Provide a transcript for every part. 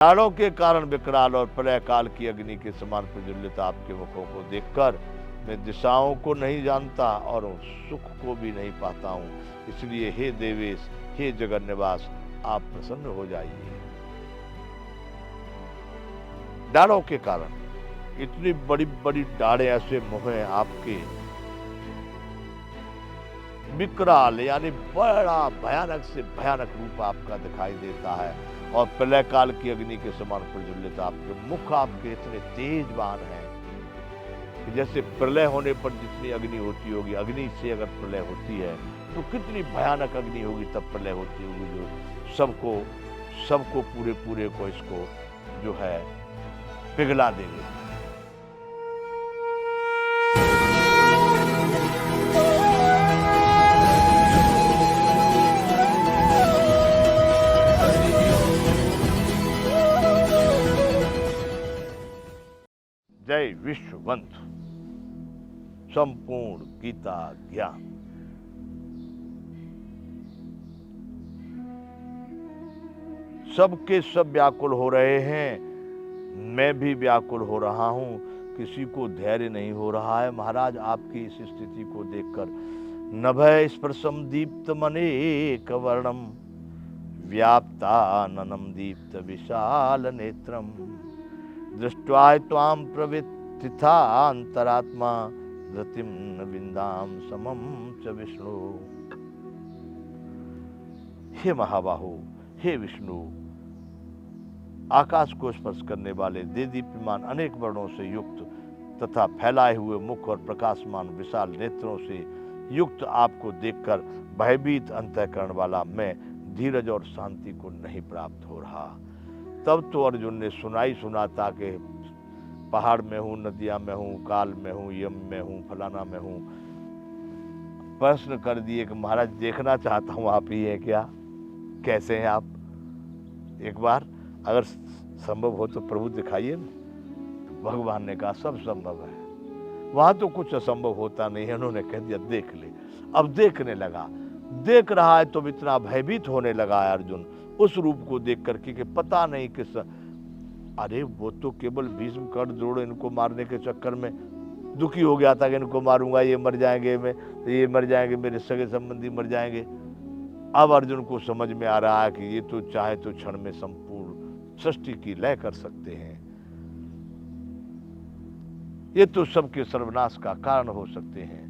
कालों के कारण विकराल और प्रलय काल की अग्नि के समान प्रज्वलित आपके मुखों को देखकर मैं दिशाओं को नहीं जानता और सुख को भी नहीं पाता हूँ। इसलिए हे देवेश, हे जगन निवास, आप प्रसन्न हो जाइए। डालों के कारण, इतनी बड़ी बड़ी डाढ़े ऐसे मुँह हैं आपके, विकराल यानी बड़ा भयानक से भयानक रूप आपका दिखाई देता है और प्रलय काल की अग्नि के समान प्रज्वलित आपके मुख आपके इतने तेजवान हैं कि जैसे प्रलय होने पर जितनी अग्नि होती होगी, अग्नि से अगर प्रलय होती है तो कितनी भयानक अग्नि होगी तब प्रलय होती होगी, जो सबको पूरे पूरे को इसको जो है पिघला देगी। जय विश्ववंत संपूर्ण गीता ज्ञान। सबके सब व्याकुल हो रहे हैं, मैं भी व्याकुल हो रहा हूं, किसी को धैर्य नहीं हो रहा है। महाराज आपकी इस स्थिति को देखकर नभय स्पर्शम दीप्त मनेक वर्णम व्याप्ताननम दीप्त विशाल नेत्रम दृष्ट्वा त्वां प्रवित्थिता अंतरात्मा धृतिम न विंदाम समम च विष्णु। हे महाबाहु, हे विष्णु, आकाश को स्पर्श करने वाले देदीप्यमान अनेक वर्णों से युक्त तथा फैलाए हुए मुख और प्रकाशमान विशाल नेत्रों से युक्त आपको देखकर भयभीत अंतःकरण वाला मैं धीरज और शांति को नहीं प्राप्त हो रहा। तब तो अर्जुन ने सुना था कि पहाड़ में हूँ, नदियां में हूँ, काल में हूँ, यम में हूँ, फलाना में हूँ। प्रश्न कर दिए कि महाराज देखना चाहता हूँ आप ही हैं क्या, कैसे हैं आप, एक बार अगर संभव हो तो प्रभु दिखाइए ना। तो भगवान ने कहा सब संभव है, वहां तो कुछ असंभव होता नहीं है। उन्होंने कह दिया देख ले। अब देखने लगा, देख रहा है तो इतना भयभीत होने लगा है अर्जुन उस रूप को देख करके कि पता नहीं किस, अरे वो तो केवल भीष्म कर्ण द्रोण इनको मारने के चक्कर में दुखी हो गया था कि इनको मारूंगा, ये मर जाएंगे, ये मर जाएंगे, मेरे सगे संबंधी मर जाएंगे। अब अर्जुन को समझ में आ रहा है कि ये तो चाहे तो क्षण में संपूर्ण सृष्टि की लय कर सकते हैं, ये तो सबके सर्वनाश का कारण हो सकते हैं,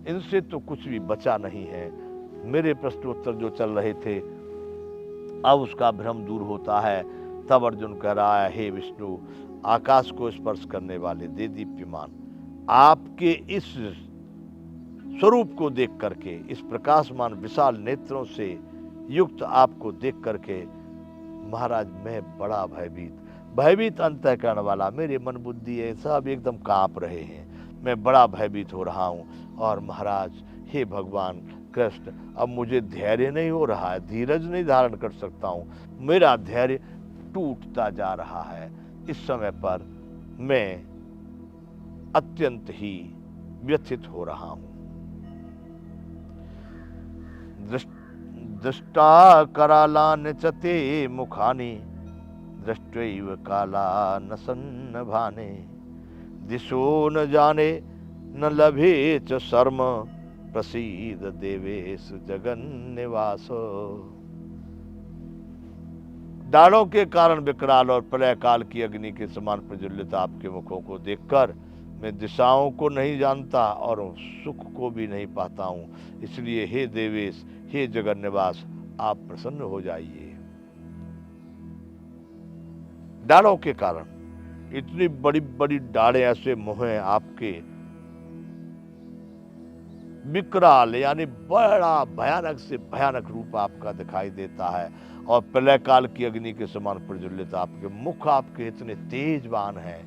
इनसे तो कुछ भी बचा नहीं है। मेरे प्रश्नोत्तर जो चल रहे थे अब उसका भ्रम दूर होता है। तब अर्जुन कह रहा है, हे विष्णु, आकाश को स्पर्श करने वाले देदीप्यमान आपके इस स्वरूप को देख करके, इस प्रकाशमान विशाल नेत्रों से युक्त आपको देख करके महाराज मैं बड़ा भयभीत अंतःकरण वाला, मेरे मन बुद्धि है सब एकदम कांप रहे हैं, मैं बड़ा भयभीत हो रहा हूँ। और महाराज हे भगवान कृष्ण, अब मुझे धैर्य नहीं हो रहा है, धीरज नहीं धारण कर सकता हूँ, मेरा धैर्य टूटता जा रहा है। इस समय पर मैं अत्यंत ही व्यथित हो रहा हूँ। दृष्टा करालान चते मुखानि दृष्ट्वैव काला न सन्न भाने दिशो न जाने न लभे च शर्म प्रसीद देवेश जगन निवास। डालों के कारण विकराल और प्रलय काल की अग्नि के समान प्रज्वलित आपके मुखों को देखकर मैं दिशाओं को नहीं जानता और सुख को भी नहीं पाता हूँ। इसलिए हे देवेश, हे जगन निवास, आप प्रसन्न हो जाइए। डालों के कारण, इतनी बड़ी बड़ी डाढ़े ऐसे मुँह हैं आपके, विकराल यानी बड़ा भयानक से भयानक रूप आपका दिखाई देता है और प्रलय काल की अग्नि के समान प्रज्वलित आपके मुख आपके इतने तेजवान हैं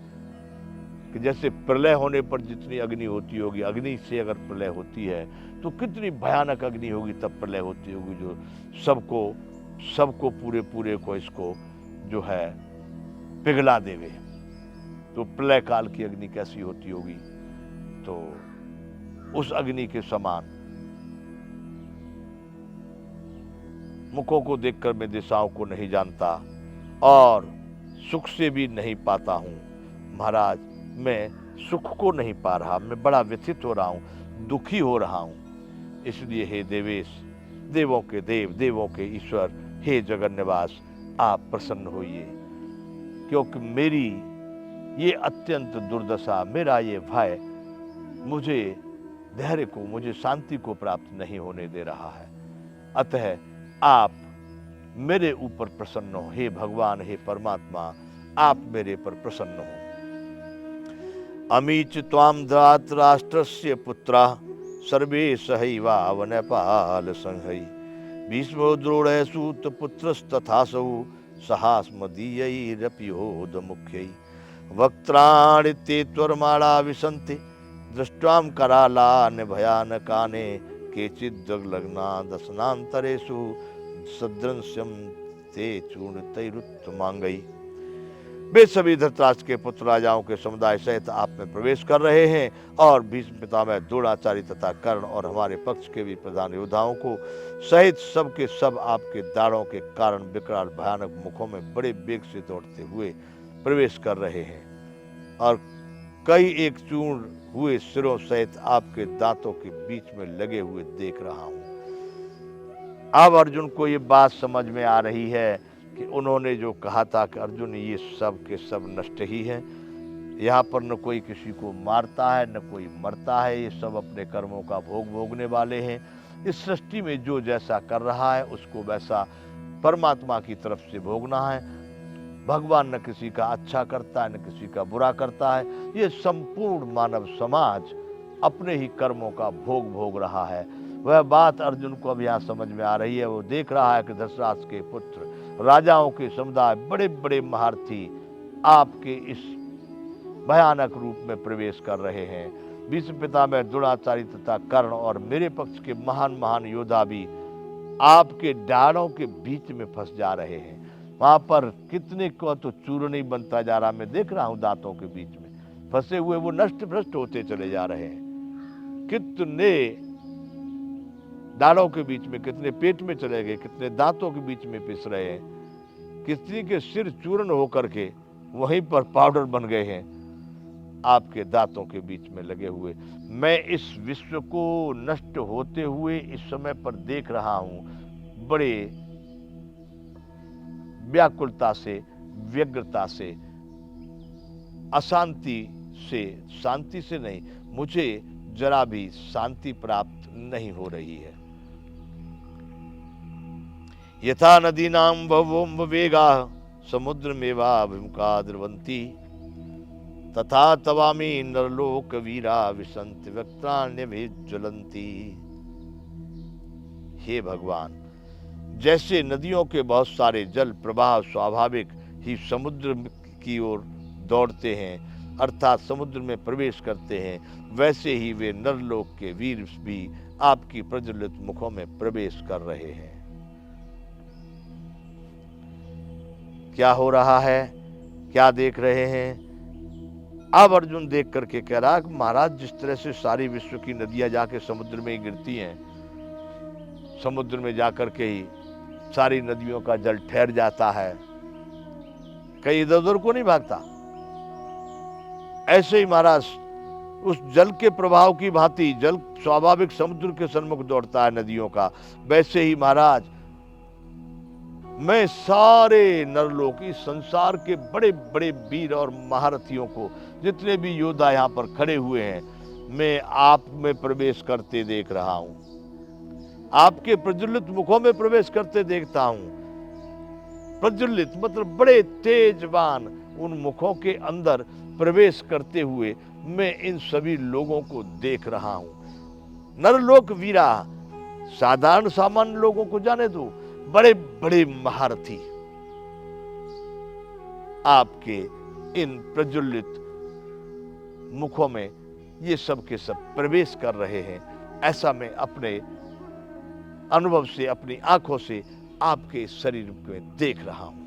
कि जैसे प्रलय होने पर जितनी अग्नि होती होगी, अग्नि से अगर प्रलय होती है तो कितनी भयानक अग्नि होगी तब प्रलय होती होगी, जो सबको पूरे पूरे को इसको जो है पिघला देवे। तो प्रलय काल की अग्नि कैसी होती होगी, तो उस अग्नि के समान मुखों को देखकर मैं दिशाओं को नहीं जानता और सुख से भी नहीं पाता हूँ। महाराज, मैं सुख को नहीं पा रहा, मैं बड़ा व्यथित हो रहा हूँ, दुखी हो रहा हूँ। इसलिए हे देवेश, देवों के देव, देवों के ईश्वर, हे जगन्निवास, आप प्रसन्न होइए, क्योंकि मेरी ये अत्यंत दुर्दशा, मेरा ये भय मुझे धैर्य को, मुझे शांति को प्राप्त नहीं होने दे रहा है। अतः आप मेरे ऊपर प्रसन्न हो। हे भगवान, हे परमात्मा, आप मेरे पर प्रसन्न हो। अमीच त्वाम धात राष्ट्रस्य पुत्रा सर्वे सहैवावनपाल संहै भीष्मो द्रोणः सूत पुत्रस्तथासौ सहास्मदीयैरप्योद मुख्यै वक्त्राणि ते त्वरमाणा विशन्ति दृष्ट्वां करालान् भयानकाने केचिद्दग्लग्ना दशनान्तरेषु सदृश्यं ते चूर्णितैरुत्तमांगै। वे सभी धृतराष्ट्र के पुत्र राजाओं के समुदाय सहित आप में प्रवेश कर रहे हैं और भीष्म पितामह, द्रोणाचार्य तथा कर्ण और हमारे पक्ष के भी प्रधान योद्धाओं को सहित सब के सब आपके दाढ़ों के कारण विकराल भयानक मुखों में बड़े वेग से दौड़ते हुए प्रवेश कर रहे हैं और कई एक चूर्ण हुए सिरों सहित आपके दांतों के बीच में लगे हुए देख रहा हूं। अब अर्जुन को ये बात समझ में आ रही है कि उन्होंने जो कहा था कि अर्जुन ये सब के सब नष्ट ही है, यहाँ पर न कोई किसी को मारता है न कोई मरता है, ये सब अपने कर्मों का भोग भोगने वाले हैं। इस सृष्टि में जो जैसा कर रहा है उसको वैसा परमात्मा की तरफ से भोगना है। भगवान न किसी का अच्छा करता है न किसी का बुरा करता है। ये संपूर्ण मानव समाज अपने ही कर्मों का भोग भोग रहा है। वह बात अर्जुन को अब यहाँ समझ में आ रही है। वो देख रहा है कि धृतराष्ट्र के पुत्र, राजाओं के समुदाय, बड़े बड़े महारथी आपके इस भयानक रूप में प्रवेश कर रहे हैं। भीष्म पितामह, द्रोणाचार्य तथा कर्ण और मेरे पक्ष के महान महान योद्धा भी आपके डालों के बीच में फंस जा रहे हैं। वहां पर कितने को तो चूर्ण ही बनता जा रहा, मैं देख रहा हूं दांतों के बीच में फंसे हुए वो नष्ट भ्रष्ट होते चले जा रहे हैं। कितने दाढ़ों के बीच में, कितने पेट में चले गए, कितने दांतों के बीच में पिस रहे हैं, किसी के सिर चूर्ण होकर के वहीं पर पाउडर बन गए हैं आपके दांतों के बीच में लगे हुए। मैं इस विश्व को नष्ट होते हुए इस समय पर देख रहा हूं, बड़े व्याकुलता से, व्यग्रता से, अशांति से, शांति से नहीं, मुझे जरा भी शांति प्राप्त नहीं हो रही है। यथा नदीनां भवोम वेगाः समुद्रमेवाभिमुखा द्रवन्ति तथा तवामी नरलोक वीरा विसन्ति वक्त्राण्यभिज्वलन्ति। हे भगवान, जैसे नदियों के बहुत सारे जल प्रवाह स्वाभाविक ही समुद्र की ओर दौड़ते हैं, अर्थात समुद्र में प्रवेश करते हैं, वैसे ही वे नरलोक के वीर भी आपकी प्रज्वलित मुखों में प्रवेश कर रहे हैं। क्या हो रहा है, क्या देख रहे हैं? अब अर्जुन देख करके कह रहा कि महाराज, जिस तरह से सारी विश्व की नदियां जाके समुद्र में ही गिरती हैं, समुद्र में जाकर के ही सारी नदियों का जल ठहर जाता है, कहीं इधर उधर को नहीं भागता, ऐसे ही महाराज उस जल के प्रभाव की भांति जल स्वाभाविक समुद्र के सन्मुख दौड़ता है नदियों का, वैसे ही महाराज मैं सारे नरलोक, इस संसार के बड़े बड़े वीर और महारथियों को, जितने भी योद्धा यहाँ पर खड़े हुए हैं, मैं आप में प्रवेश करते देख रहा हूं, आपके प्रज्वलित मुखों में प्रवेश करते देखता हूं। प्रज्वलित मतलब बड़े तेजवान उन मुखों के अंदर प्रवेश करते हुए मैं इन सभी लोगों को देख रहा हूं। नरलोक वीरा, साधारण सामान्य लोगों को जाने दो, बड़े बड़े महारथी आपके इन प्रज्वलित मुखों में ये सब के सब प्रवेश कर रहे हैं। ऐसा मैं अपने अनुभव से, अपनी आंखों से आपके शरीर में देख रहा हूं।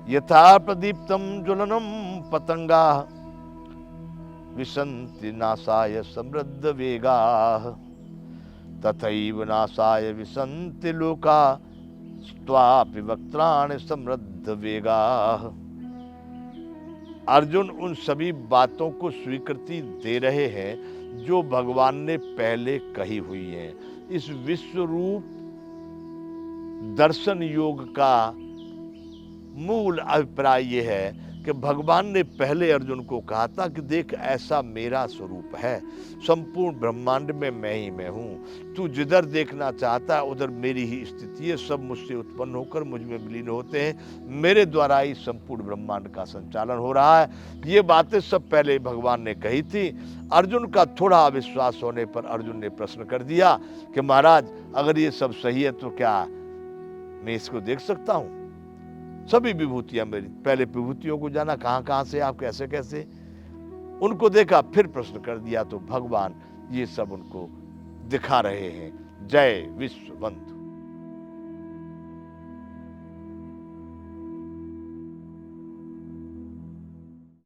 यथा प्रदीप्तम ज्वलनम पतंगा विशन्ति नासाय समृद्ध वेगा तथैव नासाय विशन्ति लोका स्वापि वक्त्राणि समृद्ध वेगा। अर्जुन उन सभी बातों को स्वीकृति दे रहे हैं जो भगवान ने पहले कही हुई हैं। इस विश्व रूप दर्शन योग का मूल अभिप्राय यह है कि भगवान ने पहले अर्जुन को कहा था कि देख, ऐसा मेरा स्वरूप है, संपूर्ण ब्रह्मांड में मैं ही मैं हूँ, तू जिधर देखना चाहता है उधर मेरी ही स्थिति है, सब मुझसे उत्पन्न होकर मुझ में विलीन होते हैं, मेरे द्वारा ही संपूर्ण ब्रह्मांड का संचालन हो रहा है। ये बातें सब पहले भगवान ने कही थी। अर्जुन का थोड़ा अविश्वास होने पर अर्जुन ने प्रश्न कर दिया कि महाराज, अगर ये सब सही है तो क्या मैं इसको देख सकता हूँ? सभी विभूतियां मेरी, पहले विभूतियों को जाना, कहां कहां से आप कैसे कैसे उनको देखा, फिर प्रश्न कर दिया तो भगवान ये सब उनको दिखा रहे हैं। जय विश्व बंधु।